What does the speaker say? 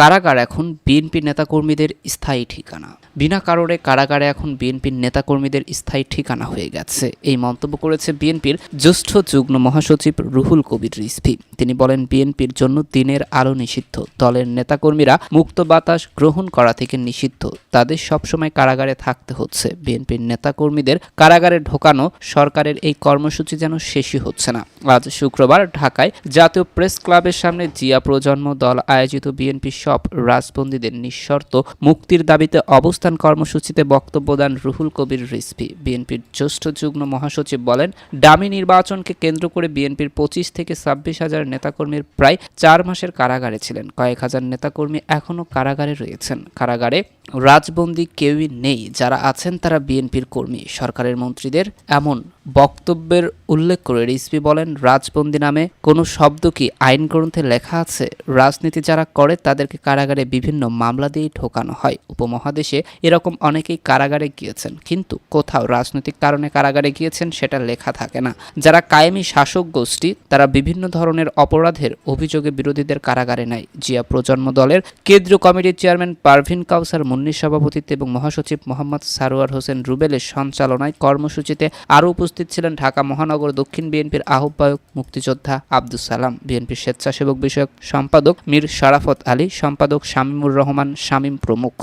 কারাগার এখন বিএনপি নেতাকর্মীদের স্থায়ী ঠিকানা। বিনা কারণে কারাগারে এখন বিএনপির নেতাকর্মীদের স্থায়ী ঠিকানা হয়ে গেছে, এই মন্তব্য করেছে বিএনপির জ্যেষ্ঠ যুগ্ম মহাসচিব রুহুল কবির রিজভী। তিনি বলেন, বিএনপির জন্য দিনের আলো নিষিদ্ধ, দলের নেতাকর্মীরা মুক্ত বাতাস গ্রহণ করা থেকে নিষিদ্ধ, তাদের সবসময় কারাগারে থাকতে হচ্ছে। বিএনপির নেতাকর্মীদের কারাগারে ঢোকানো সরকারের এই কর্মসূচি যেন শেষই হচ্ছে না। আজ শুক্রবার ঢাকায় জাতীয় প্রেস ক্লাবের সামনে জিয়া প্রজন্ম দল আয়োজিত বিএনপি সব রাজবন্দীদের নিঃশর্ত মুক্তির দাবিতে অবস্থান কর্মসূচিতে বক্তব্য দেন রুহুল কবির রিজভী। বিএনপির জ্যেষ্ঠ যুগ্ম মহাসচিব বলেন, ডামি নির্বাচনকে কেন্দ্র করে বিএনপির 25 থেকে 26 হাজার নেতাকর্মীর প্রায় 4 মাসের কারাগারে ছিলেন। কয়েক হাজার নেতাকর্মী এখনও কারাগারে রয়েছেন। কারাগারে রাজবন্দী কেউই নেই, যারা আছেন তারা বিএনপির কর্মী। সরকারের মন্ত্রীদের এমন বক্তব্যের উল্লেখ করে রিজভী বলেন, রাজবন্দী নামে কোনো শব্দ কি আইন গ্রন্থে লেখা আছে? রাজনীতি যারা করে তাদেরকে কারাগারে বিভিন্ন মামলা দিয়ে ঢোকানো হয়। উপমহাদেশে এরকম অনেকেই কারাগারে গিয়েছেন, কিন্তু কোথাও রাজনৈতিক কারণে কারাগারে গিয়েছেন সেটা লেখা থাকে না। যারা কায়েমি শাসক গোষ্ঠী তারা বিভিন্ন ধরনের অপরাধের অভিযোগে বিরোধীদের কারাগারে নেয়। জিয়া প্রজন্ম দলের কেন্দ্রীয় কমিটির চেয়ারম্যান পারভিন কাউসার মুন্নির সভাপতিত্বে এবং মহাসচিব মোহাম্মদ সারোয়ার হোসেন রুবেলের সঞ্চালনায় কর্মসূচিতে আরও উপস্থিত ছিলেন ঢাকা মহানগর দক্ষিণ বিএনপির আহ্বায়ক মুক্তিযোদ্ধা আব্দুস সালাম, বিএনপির স্বেচ্ছাসেবক বিষয়ক সম্পাদক মীর শরাফত আলী, সম্পাদক শামীমুর রহমান শামীম প্রমুখ।